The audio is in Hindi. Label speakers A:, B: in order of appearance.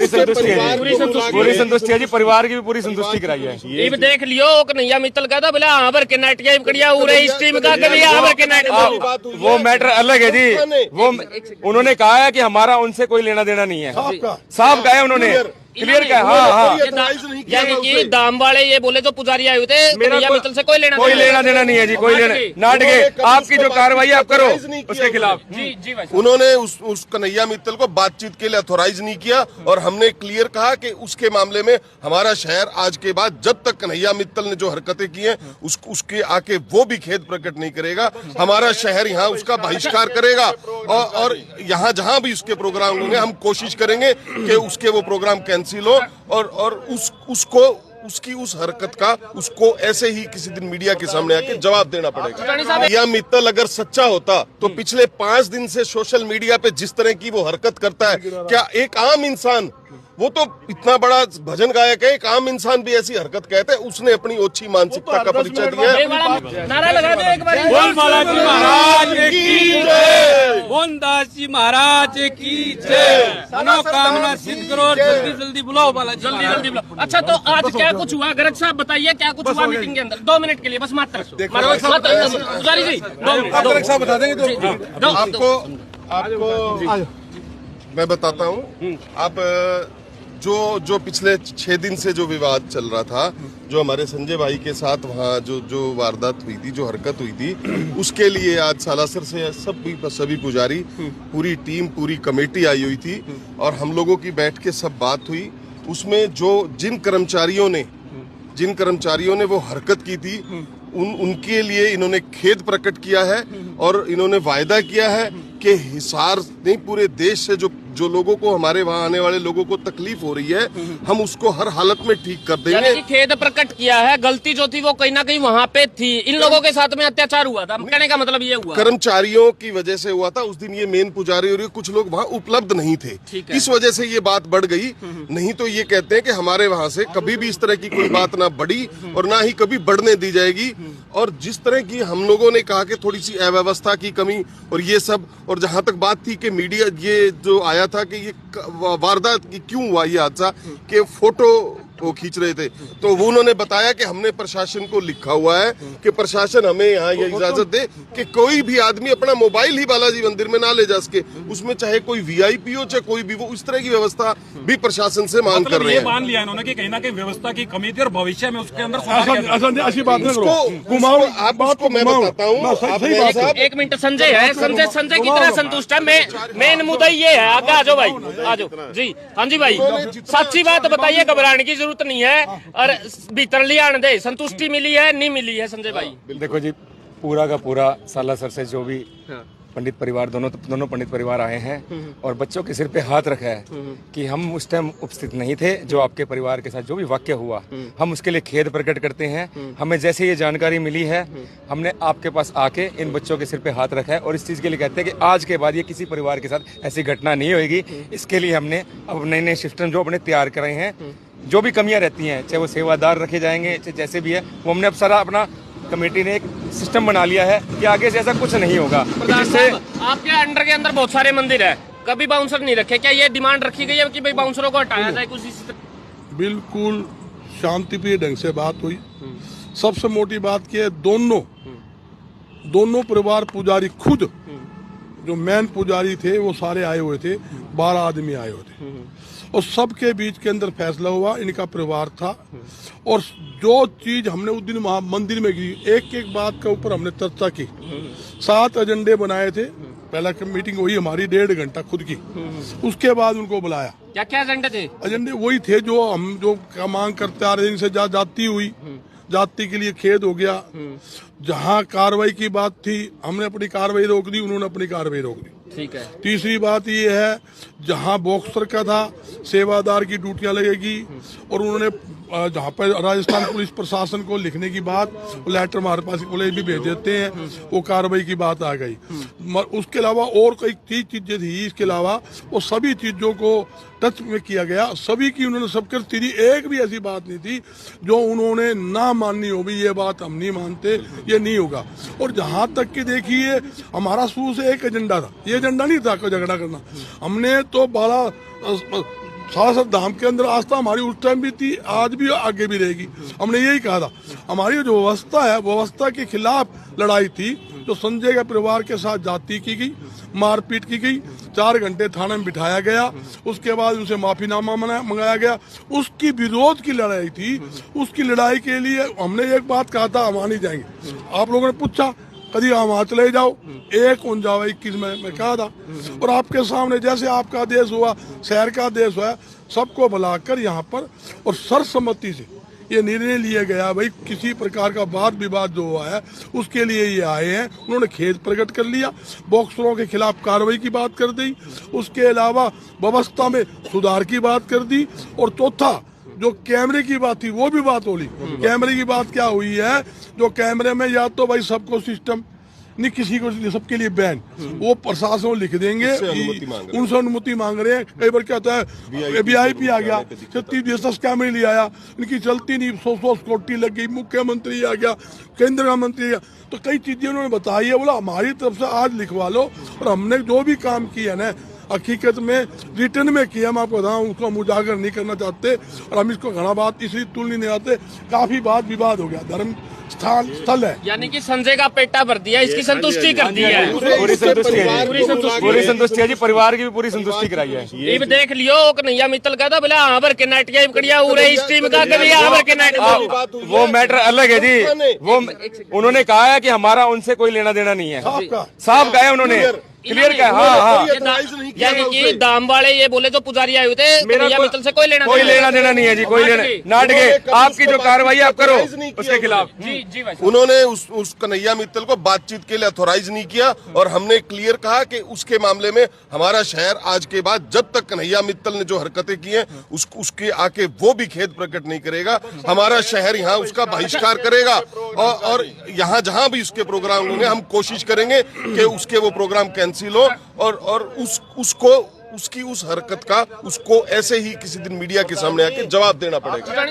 A: पूरी संतुष्टि है, पूरी संतुष्टि है जी, परिवार की भी पूरी संतुष्टि कराई है।
B: ये देख लियो कन्हैया मित्तल कहता बोले हाँ भर के नाटिया कड़िया उरे इस टीम का कभी हाँ भर के नाटिया,
A: वो मैटर अलग है जी। वो उन्होंने कहा है कि हमारा उनसे कोई लेना देना नहीं है, साफ कहा है उन्होंने, क्लियर का। हाँ,
B: यानी कि दाम वाले ये बोले जो पुजारी आए हुए थे कन्हैया मित्तल से कोई लेना
A: देना नहीं है जी, कोई लेना। नाटक आपकी जो कार्रवाई आप करो उसके खिलाफ।
B: जी भाई,
C: उन्होंने उस कन्हैया मित्तल को बातचीत के लिए अथोराइज नहीं किया और हमने क्लियर कहा कि उसके मामले में हमारा शहर आज के बाद जब तक कन्हैया मित्तल ने जो हरकतें की हैं उसके आके वो भी खेद प्रकट नहीं करेगा, हमारा शहर यहाँ उसका बहिष्कार करेगा और यहाँ जहाँ भी उसके प्रोग्राम होंगे हम कोशिश करेंगे कि उसके वो प्रोग्राम कैंसिल हो और उसको उसकी उस हरकत का उसको ऐसे ही किसी दिन मीडिया के सामने आके जवाब देना पड़ेगा। या मित्तल अगर सच्चा होता तो पिछले 5 दिन से सोशल मीडिया पे जिस तरह की वो हरकत करता है, क्या एक आम इंसान, वो तो इतना बड़ा भजन गायक है, एक आम इंसान भी ऐसी हरकत कहते हैं? उसने अपनी ओछी मानसिकता का परिचय दिया है।
B: नारा लगा दो एक बार,
D: बोल बालाजी महाराज की जय, मोहनदास जी महाराज की जय, मनोकामना सिद्ध करो, जल्दी जल्दी बुलाओ बालाजी,
B: जल्दी बुलाओ। अच्छा तो आज क्या कुछ हुआ गरज साहब, बताइए क्या कुछ हुआ मीटिंग के अंदर? 2 मिनट के लिए बस मात्र पुजारी जी 2 मिनट
C: बता देंगे आपको मैं बताता हूँ। आप जो पिछले 6 दिन से जो विवाद चल रहा था, जो हमारे संजय भाई के साथ वहाँ जो वारदात हुई थी, जो हरकत हुई थी, उसके लिए आज सालासर से सभी पुजारी, पूरी टीम, पूरी कमेटी आई हुई थी और हम लोगों की बैठ के सब बात हुई। उसमें जिन कर्मचारियों ने वो हरकत की थी उनके लिए इन्होंने खेद प्रकट किया है और इन्होंने वायदा किया है कि हिसार नहीं पूरे देश से जो लोगों को, हमारे वहाँ आने वाले लोगों को तकलीफ हो रही है, हम उसको हर हालत में ठीक कर देंगे।
B: खेद प्रकट किया है, गलती जो थी वो कहीं ना कहीं वहाँ पे थी, इन लोगों के साथ में अत्याचार हुआ था, कहने का मतलब ये हुआ
C: कर्मचारियों की वजह से हुआ था। उस दिन ये मेन पुजारी और कुछ लोग वहाँ उपलब्ध नहीं थे, इस वजह से ये बात बढ़ गई। नहीं तो ये कहते हैं कि हमारे वहाँ से कभी भी इस तरह की कोई बात ना बढ़ी और ना ही कभी बढ़ने दी जाएगी। और जिस तरह की हम लोगों ने कहा कि थोड़ी सी अव्यवस्था की कमी और ये सब, और जहां तक बात थी कि मीडिया ये जो आया था कि ये वारदात की क्यों हुआ ये हादसा, कि फोटो वो खींच रहे थे, तो वो उन्होंने बताया कि हमने प्रशासन को लिखा हुआ है कि प्रशासन हमें यहाँ ये इजाजत दे कि कोई भी आदमी अपना मोबाइल ही बालाजी मंदिर में ना ले जा सके, उसमें चाहे कोई वीआईपी हो चाहे कोई भी, वो इस तरह की व्यवस्था भी प्रशासन से मांग कर रहे हैं।
D: मान लिया इन्होंने कि कहीं ना कहीं व्यवस्था की कमी थी और भविष्य में उसके अंदर
C: आपको मैं बताता हूँ।
B: 1 मिनट, संजय है, संजय की तरह संतुष्ट है। मेन मुद्दा ये है, आगे आ जाओ भाई, आ जाओ जी। हाँ जी भाई, सच्ची बात बताइए, घबराने की जरूरत नहीं है और भीतर ले आने दे। संतुष्टि मिली है नहीं मिली है संजय भाई?
A: देखो जी, पूरा का पूरा सालासर से जो भी पंडित परिवार, दोनों पंडित परिवार आए हैं और बच्चों के सिर पे हाथ रखा है कि हम उस टाइम उपस्थित नहीं थे, जो आपके परिवार के साथ जो भी वाक्य हुआ, हम उसके लिए खेद प्रकट करते हैं। हमें जैसे ये जानकारी मिली है, हमने आपके पास आके इन बच्चों के सिर पे हाथ रखा है और इस चीज़ के लिए कहते हैं कि आज के बाद ये किसी परिवार के साथ ऐसी घटना नहीं होगी। इसके लिए हमने अब नए सिस्टम जो अपने तैयार कराए हैं, जो भी कमियां रहती हैं, चाहे वो सेवादार रखे जाएंगे, चाहे जैसे भी है, वो हमने अब सारा अपना कमेटी ने एक सिस्टम बना लिया है कि आगे से ऐसा कुछ नहीं होगा।
B: जिससे आपके अंडर के अंदर बहुत सारे मंदिर है, कभी बाउंसर नहीं रखे, क्या ये डिमांड रखी गई है कि भाई बाउंसरों को हटाया जाए कुछ इस तरह?
E: बिल्कुल शांतिप्रिय ढंग से बात हुई। सबसे मोटी बात की है, दोनों परिवार पुजारी खुद, जो मेन पुजारी थे वो सारे आए हुए थे, 12 आदमी आए हुए थे और सबके बीच के अंदर फैसला हुआ, इनका परिवार था। और जो चीज हमने उस दिन मंदिर में की, एक एक बात के ऊपर हमने चर्चा की, 7 एजेंडे बनाए थे। पहला मीटिंग वही हमारी 1.5 घंटा खुद की, उसके बाद उनको बुलाया।
B: क्या क्या एजेंडे थे?
E: एजेंडे वही थे जो हम मांग करते आ रहे, इनसे जाति हुई, जाति के लिए खेद हो गया। जहाँ कार्रवाई की बात थी, हमने अपनी कार्रवाई रोक दी, उन्होंने अपनी कार्रवाई रोक दी।
B: ठीक है।
E: तीसरी बात ये है, जहाँ बॉक्सर का था, सेवादार की ड्यूटियां लगेगी और उन्होंने जहाँ पर राजस्थान पुलिस प्रशासन को लिखने की बात, लेटर हमारे पास पुलिस भी भेज देते हैं, वो कार्रवाई की बात आ गई। उसके अलावा और कई चीजें थी, इसके अलावा वो सभी चीजों को टच में किया गया, सभी की उन्होंने सबके थी। एक भी ऐसी बात नहीं थी जो उन्होंने ना माननी हो, भी ये बात हम नहीं मानते, ये नहीं होगा। और जहाँ तक कि देखिए, हमारा शुरू से एक एजेंडा था, ये एजेंडा नहीं था कोई झगड़ा करना। हमने तो 12 सालासर धाम के अंदर आस्था हमारी उस टाइम भी थी, आज भी आगे भी रहेगी। हमने यही कहा था, हमारी जो व्यवस्था है व्यवस्था के खिलाफ लड़ाई थी। जो संजय के परिवार के साथ जाति की गई, मारपीट की गई, 4 घंटे थाने में बिठाया गया, उसके बाद उसे माफीनामा मंगाया गया, उसकी विरोध की लड़ाई थी। उसकी लड़ाई के लिए हमने एक बात कहा था, हम नहीं जाएंगे। आप लोगों ने पूछा कभी हम वहां चले जाओ, 21 में कहा था। और आपके सामने जैसे आपका आदेश हुआ, शहर का आदेश हुआ, सबको बुलाकर यहाँ पर और सर्वसम्मति से ये निर्णय लिया गया, भाई किसी प्रकार का वाद विवाद जो हुआ है उसके लिए ये आए हैं। उन्होंने खेद प्रकट कर लिया, बॉक्सरों के खिलाफ कार्रवाई की बात कर दी, उसके अलावा व्यवस्था में सुधार की बात कर दी। और चौथा जो कैमरे की बात थी वो भी बात होली। कैमरे की बात क्या हुई है, जो कैमरे में या तो भाई सबको सिस्टम नहीं, किसी को सबके लिए बैन, वो प्रशासन लिख देंगे, उनसे अनुमति मांग रहे हैं। कई बार क्या होता है, VIP आ गया, 36 कैमरे ले आया, इनकी चलती नहीं, 100 सिक्योरिटी लग गई, मुख्यमंत्री आ गया, केंद्र का मंत्री आ गया, तो कई चीजें उन्होंने बताई है। बोला हमारी तरफ से आज लिखवा लो, और हमने जो भी काम किया ना हकीकत में रिटर्न में किया, मैं आपको बताऊं, उसको हम उजागर नहीं करना चाहते। और हम इसको घना बात इसलिए तुल नहीं आते, काफी बात विवाद हो गया, धर्म स्थल है।
B: यानी कि संजय का पेटा भर दिया, इसकी संतुष्टि कर दी है,
A: पूरी संतुष्टि है, पूरी संतुष्टि है जी, परिवार की भी पूरी संतुष्टि कराई है।
B: ये भी देख लियो, कन्हैया मित्तल कहता बोला हाँ भर के नाटक कड़िया उरे इस टीम का कभी हाँ भर के नाटक,
A: वो मैटर अलग है जी। वो उन्होंने कहा है कि हमारा उनसे कोई लेना देना नहीं है, साफ कहा है उन्होंने, क्लियर कहा। हाँ,
B: यानी कि दाम वाले ये बोले जो पुजारी आए हुए थे, कन्हैया मित्तल से कोई लेना
A: देना नहीं है जी, कोई लेना। नाटक आपकी जो कार्रवाई आप करो उसके खिलाफ।
B: जी भाई,
C: उन्होंने उस कन्हैया मित्तल को बातचीत के लिए अथॉराइज नहीं किया, और हमने क्लियर कहा कि उसके मामले में हमारा शहर आज के बाद जब तक कन्हैया मित्तल ने जो हरकतें की हैं उसके आके वो भी खेद प्रकट नहीं करेगा, हमारा शहर यहाँ उसका बहिष्कार करेगा। और यहाँ जहाँ भी उसके प्रोग्राम होंगे हम कोशिश करेंगे कि उसके वो प्रोग्राम कैंसिल हो, और उसको उसकी उस हरकत का उसको ऐसे ही किसी दिन मीडिया के सामने आके जवाब देना पड़ेगा।